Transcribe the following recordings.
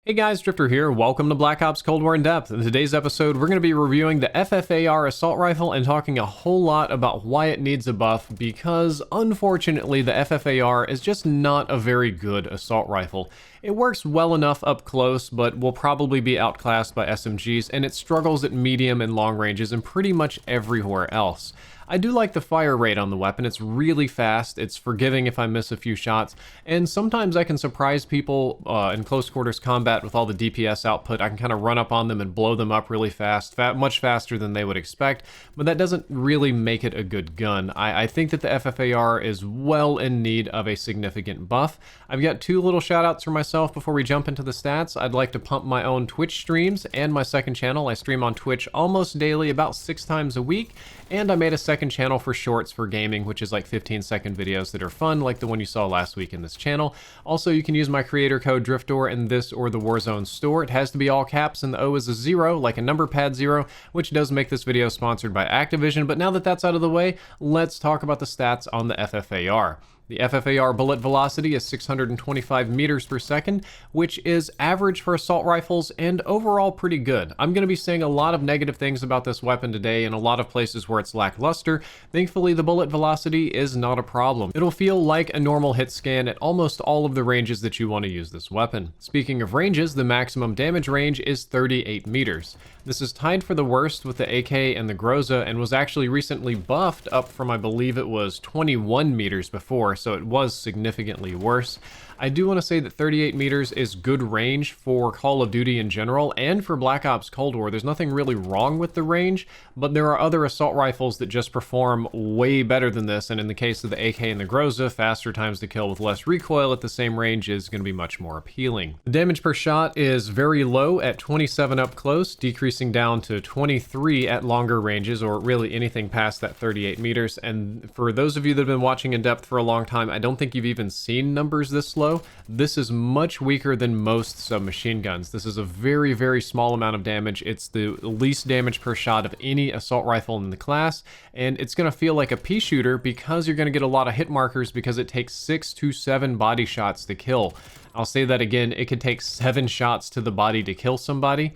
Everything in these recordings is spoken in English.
Hey guys, Drifter here. Welcome to Black Ops Cold War in Depth. In today's episode, we're going to be reviewing the FFAR assault rifle and talking a whole lot about why it needs a buff, because unfortunately the FFAR is just not a very good assault rifle. It works well enough up close, but will probably be outclassed by SMGs, and it struggles at medium and long ranges and pretty much everywhere else. I do like the fire rate on the weapon. It's really fast, it's forgiving if I miss a few shots, and sometimes I can surprise people in close quarters combat with all the DPS output. I can kind of run up on them and blow them up really fast, much faster than they would expect, but that doesn't really make it a good gun. I think that the FFAR is well in need of a significant buff. I've got two little shout outs for myself before we jump into the stats. I'd like to pump my own Twitch streams and my second channel. I stream on Twitch almost daily, about 6 times a week, and I made a second channel for shorts for gaming, which is like 15-second videos that are fun, like the one you saw last week in this channel. Also, you can use my creator code DRIFTOR in this or the Warzone store. It has to be all caps and the O is a 0, like a number pad 0, which does make this video sponsored by Activision. But now that that's out of the way, let's talk about the stats on the FFAR. The FFAR bullet velocity is 625 meters per second, which is average for assault rifles and overall pretty good. I'm going to be saying a lot of negative things about this weapon today in a lot of places where it's lackluster. Thankfully, the bullet velocity is not a problem. It'll feel like a normal hit scan at almost all of the ranges that you want to use this weapon. Speaking of ranges, the maximum damage range is 38 meters. This is tied for the worst with the AK and the Groza, and was actually recently buffed up from, I believe it was 21 meters before, so it was significantly worse. I do want to say that 38 meters is good range for Call of Duty in general, and for Black Ops Cold War. There's nothing really wrong with the range, but there are other assault rifles that just perform way better than this, and in the case of the AK and the Groza, faster times to kill with less recoil at the same range is going to be much more appealing. The damage per shot is very low at 27 up close, decreasing down to 23 at longer ranges, or really anything past that 38 meters, and for those of you that have been watching in depth for a long time, I don't think you've even seen numbers this low. This is much weaker than most submachine guns. This is a very, very small amount of damage. It's the least damage per shot of any assault rifle in the class, and it's going to feel like a pea shooter because you're going to get a lot of hit markers because it takes 6 to 7 body shots to kill. I'll say that again, it could take 7 shots to the body to kill somebody.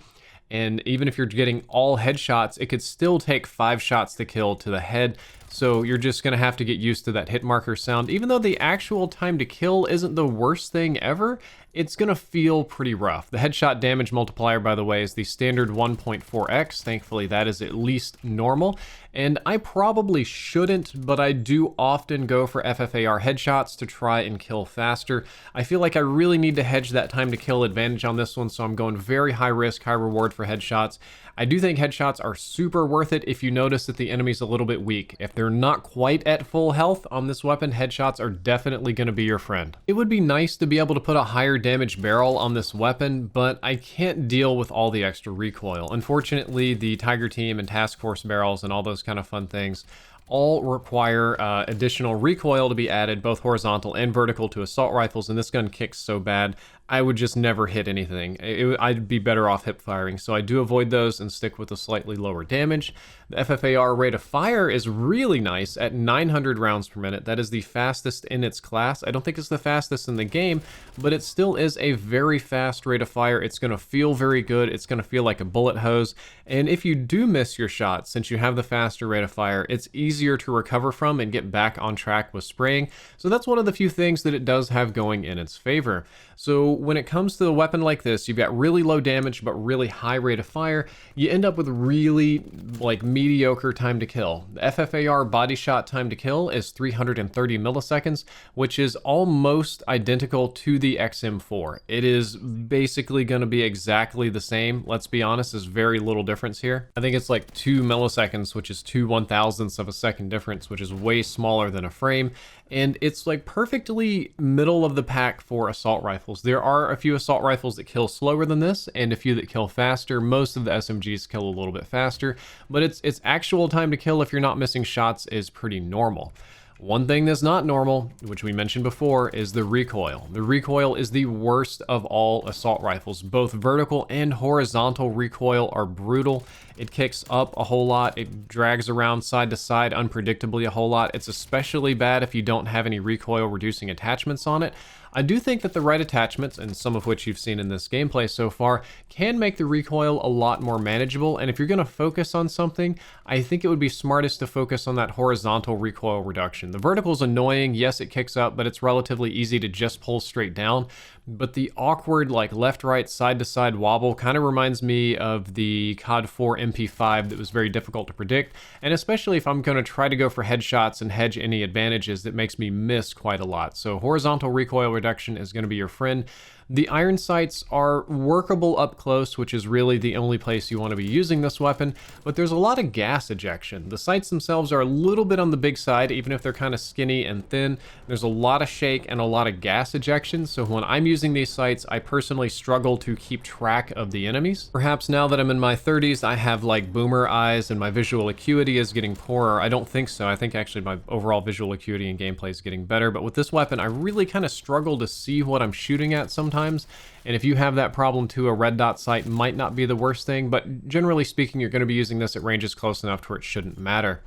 And even if you're getting all headshots, it could still take 5 shots to kill to the head. So you're just going to have to get used to that hit marker sound. Even though the actual time to kill isn't the worst thing ever, it's going to feel pretty rough. The headshot damage multiplier, by the way, is the standard 1.4x. Thankfully, that is at least normal. And I probably shouldn't, but I do often go for FFAR headshots to try and kill faster. I feel like I really need to hedge that time to kill advantage on this one, so I'm going very high risk, high reward for headshots. I do think headshots are super worth it if you notice that the enemy's a little bit weak. If they're not quite at full health on this weapon, headshots are definitely going to be your friend. It would be nice to be able to put a higher damage barrel on this weapon, but I can't deal with all the extra recoil. Unfortunately, the Tiger Team and Task Force barrels and all those kind of fun things all require additional recoil to be added, both horizontal and vertical, to assault rifles, and this gun kicks so bad I would just never hit anything. I'd be better off hip firing, so I do avoid those and stick with a slightly lower damage. The FFAR rate of fire is really nice at 900 rounds per minute. That is the fastest in its class. I don't think it's the fastest in the game, but it still is a very fast rate of fire. It's going to feel very good. It's going to feel like a bullet hose, and if you do miss your shot, since you have the faster rate of fire, it's easier to recover from and get back on track with spraying. So that's one of the few things that it does have going in its favor. So when it comes to a weapon like this, you've got really low damage but really high rate of fire, you end up with really mediocre time to kill. The FFAR body shot time to kill is 330 milliseconds, which is almost identical to the XM4. It is basically going to be exactly the same. Let's be honest, there's very little difference here. I think it's like 2 milliseconds, which is 2/1000ths of a second difference, which is way smaller than a frame. And it's like perfectly middle of the pack for assault rifles. There are a few assault rifles that kill slower than this and a few that kill faster. Most of the SMGs kill a little bit faster, but its actual time to kill, if you're not missing shots, is pretty normal. One thing that's not normal, which we mentioned before, is the recoil. The recoil is the worst of all assault rifles. Both vertical and horizontal recoil are brutal. It kicks up a whole lot. It drags around side to side unpredictably a whole lot. It's especially bad if you don't have any recoil reducing attachments on it. I do think that the right attachments, and some of which you've seen in this gameplay so far, can make the recoil a lot more manageable, and if you're going to focus on something, I think it would be smartest to focus on that horizontal recoil reduction. The vertical is annoying, yes it kicks up, but it's relatively easy to just pull straight down, but the awkward like left-right, side-to-side wobble kind of reminds me of the COD 4 MP5 that was very difficult to predict, and especially if I'm going to try to go for headshots and hedge any advantages, that makes me miss quite a lot. So horizontal recoil reduction is going to be your friend. The iron sights are workable up close, which is really the only place you want to be using this weapon, but there's a lot of gas ejection. The sights themselves are a little bit on the big side, even if they're kind of skinny and thin. There's a lot of shake and a lot of gas ejection, so when I'm using these sights, I personally struggle to keep track of the enemies. Perhaps now that I'm in my 30s, I have like boomer eyes and my visual acuity is getting poorer. I don't think so. I think actually my overall visual acuity and gameplay is getting better, but with this weapon, I really kind of struggle to see what I'm shooting at sometimes. And if you have that problem too, a red dot sight might not be the worst thing, but generally speaking, you're going to be using this at ranges close enough to where it shouldn't matter.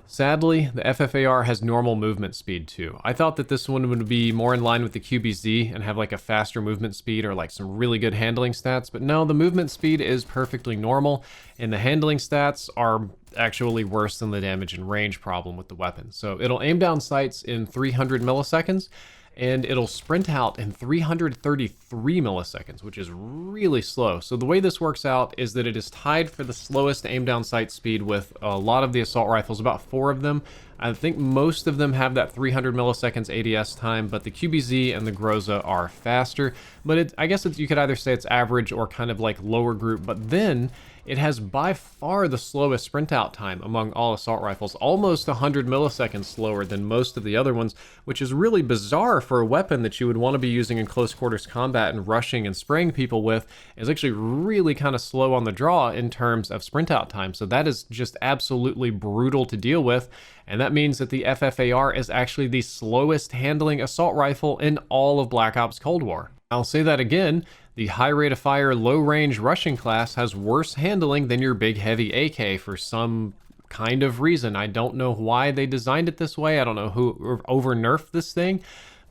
Sadly, the FFAR has normal movement speed too. I thought that this one would be more in line with the QBZ and have like a faster movement speed or like some really good handling stats, but no, the movement speed is perfectly normal, and the handling stats are actually worse than the damage and range problem with the weapon. So it'll aim down sights in 300 milliseconds, and it'll sprint out in 333 milliseconds, which is really slow. So the way this works out is that it is tied for the slowest aim down sight speed with a lot of the assault rifles, about 4 of them. I think most of them have that 300 milliseconds ADS time, but the QBZ and the Groza are faster. But I guess you could either say it's average or kind of like lower group, but then it has by far the slowest sprint out time among all assault rifles, almost 100 milliseconds slower than most of the other ones, which is really bizarre for a weapon that you would want to be using in close quarters combat and rushing and spraying people with. Is actually really kind of slow on the draw in terms of sprint out time. So that is just absolutely brutal to deal with. And that means that the FFAR is actually the slowest handling assault rifle in all of Black Ops Cold War. I'll say that again, the high rate of fire, low range rushing class has worse handling than your big heavy AK for some kind of reason. I don't know why they designed it this way. I don't know who over nerfed this thing,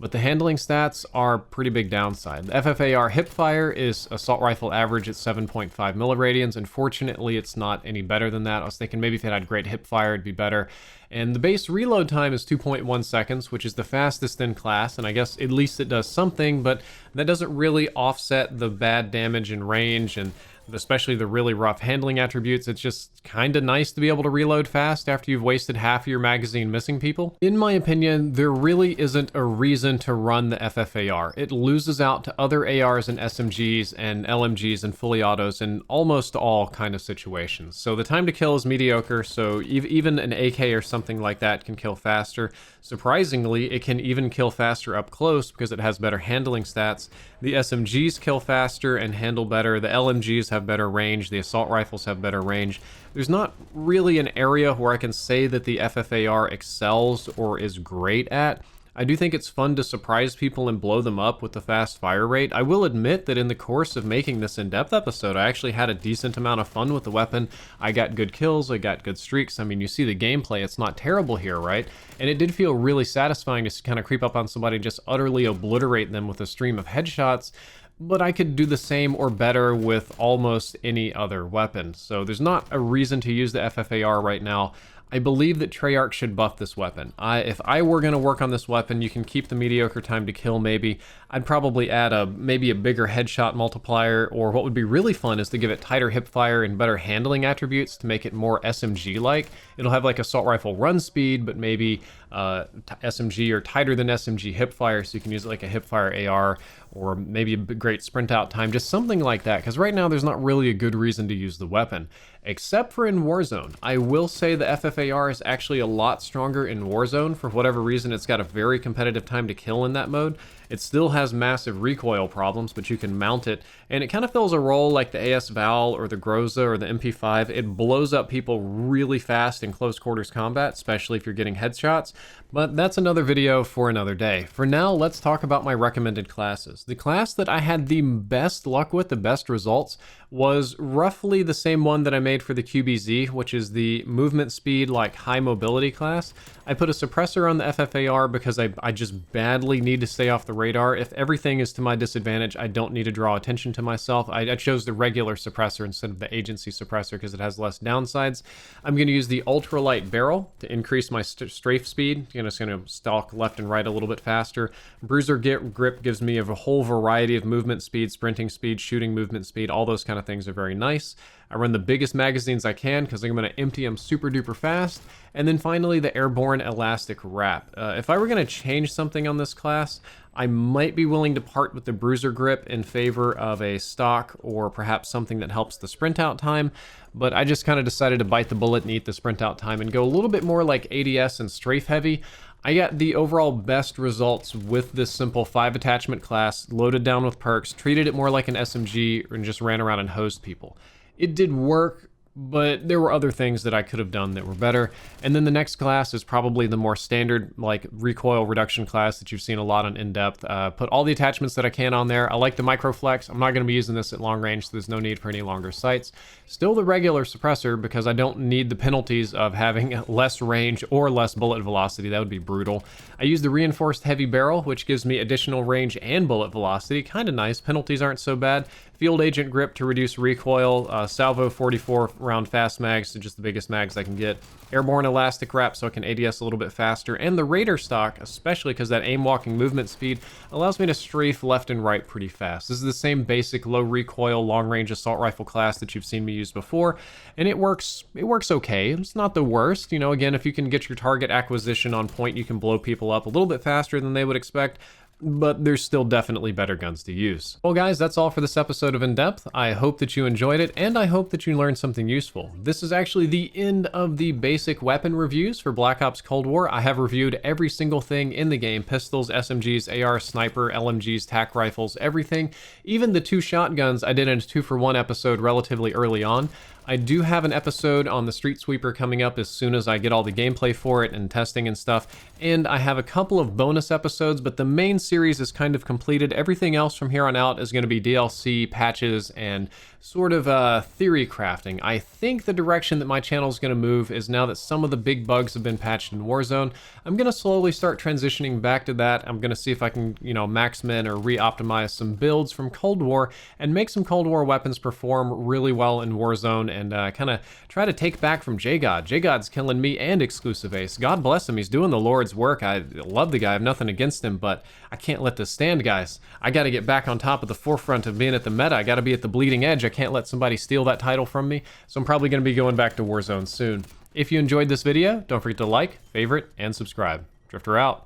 but the handling stats are pretty big downside. The FFAR hipfire is assault rifle average at 7.5 milliradians. Unfortunately, it's not any better than that. I was thinking maybe if it had great hipfire, it'd be better. And the base reload time is 2.1 seconds, which is the fastest in class, and I guess at least it does something, but that doesn't really offset the bad damage and range, and especially the really rough handling attributes. It's just kind of nice to be able to reload fast after you've wasted half of your magazine missing people. In my opinion, there really isn't a reason to run the FFAR. It loses out to other ARs and SMGs and LMGs and fully autos in almost all kind of situations. So the time to kill is mediocre, so even an AK or something like that can kill faster. Surprisingly, it can even kill faster up close because it has better handling stats. The SMGs kill faster and handle better. The LMGs have better range. The assault rifles have better range. There's not really an area where I can say that the FFAR excels or is great at. I do think it's fun to surprise people and blow them up with the fast fire rate. I will admit that in the course of making this in-depth episode, I actually had a decent amount of fun with the weapon. I got good kills, I got good streaks. I mean, you see the gameplay, it's not terrible here, right? And it did feel really satisfying to kind of creep up on somebody and just utterly obliterate them with a stream of headshots. But I could do the same or better with almost any other weapon. So there's not a reason to use the FFAR right now. I believe that Treyarch should buff this weapon. If I were going to work on this weapon, you can keep the mediocre time to kill maybe. I'd probably add maybe a bigger headshot multiplier, or what would be really fun is to give it tighter hipfire and better handling attributes to make it more SMG-like. It'll have like assault rifle run speed, but maybe SMG or tighter than SMG hipfire, so you can use it like a hipfire AR, or maybe a great sprint out time, just something like that, because right now there's not really a good reason to use the weapon, except for in Warzone. I will say the FFAR is actually a lot stronger in Warzone. For whatever reason, it's got a very competitive time to kill in that mode. It still has massive recoil problems, but you can mount it, and it kind of fills a role like the AS Val or the Groza or the MP5. It blows up people really fast in close quarters combat, especially if you're getting headshots, but that's another video for another day. For now, let's talk about my recommended classes. The class that I had the best luck with, the best results, was roughly the same one that I made for the QBZ, which is the movement speed, like high mobility class. I put a suppressor on the FFAR because I just badly need to stay off the radar. If everything is to my disadvantage, I don't need to draw attention to myself. I chose the regular suppressor instead of the agency suppressor because it has less downsides. I'm going to use the ultralight barrel to increase my strafe speed. It's going to stalk left and right a little bit faster. Bruiser grip gives me a whole variety of movement speed, sprinting speed, shooting movement speed. All those kind of things are very nice. I run the biggest magazines I can because I'm going to empty them super duper fast. And then finally, the airborne elastic wrap. If I were going to change something on this class, I might be willing to part with the bruiser grip in favor of a stock or perhaps something that helps the sprint out time. But I just kind of decided to bite the bullet and eat the sprint out time and go a little bit more like ADS and strafe heavy. I got the overall best results with this simple 5 attachment class, loaded down with perks, treated it more like an SMG, and just ran around and hosed people. It did work, but there were other things that I could have done that were better. And then the next class is probably the more standard, like, recoil reduction class that you've seen a lot on in-depth. Put all the attachments that I can on there. I like the microflex. I'm not going to be using this at long range, so there's no need for any longer sights. Still the regular suppressor because I don't need the penalties of having less range or less bullet velocity. That would be brutal. I use the reinforced heavy barrel, which gives me additional range and bullet velocity. Kind of nice. Penalties aren't so bad. Field agent grip to reduce recoil. Salvo 44 round fast mags, so just the biggest mags I can get. Airborne elastic wrap so I can ADS a little bit faster. And the Raider stock, especially because that aim walking movement speed allows me to strafe left and right pretty fast. This is the same basic low recoil long range assault rifle class that you've seen me use before, and it works okay. It's not the worst. Again, if you can get your target acquisition on point, you can blow people up a little bit faster than they would expect. But there's still definitely better guns to use. Well guys, that's all for this episode of In Depth. I hope that you enjoyed it, and I hope that you learned something useful. This is actually the end of the basic weapon reviews for Black Ops Cold War. I have reviewed every single thing in the game: pistols, SMGs, AR, sniper, LMGs, tac rifles, everything. Even the 2 shotguns I did in a 2-for-1 episode relatively early on. I do have an episode on the Street Sweeper coming up as soon as I get all the gameplay for it and testing and stuff. And I have a couple of bonus episodes, but the main series is kind of completed. Everything else from here on out is going to be DLC, patches, and sort of theory crafting. I think the direction that my channel is going to move is now that some of the big bugs have been patched in Warzone, I'm going to slowly start transitioning back to that. I'm going to see if I can, max min or re-optimize some builds from Cold War and make some Cold War weapons perform really well in Warzone, and kind of try to take back from J-God. J-God's killing me and Exclusive Ace. God bless him, he's doing the Lord's work. I love the guy, I have nothing against him, but I can't let this stand, guys. I gotta get back on top of the forefront of being at the meta. I gotta be at the bleeding edge. I can't let somebody steal that title from me, so I'm probably gonna be going back to Warzone soon. If you enjoyed this video, don't forget to like, favorite, and subscribe. Drifter out.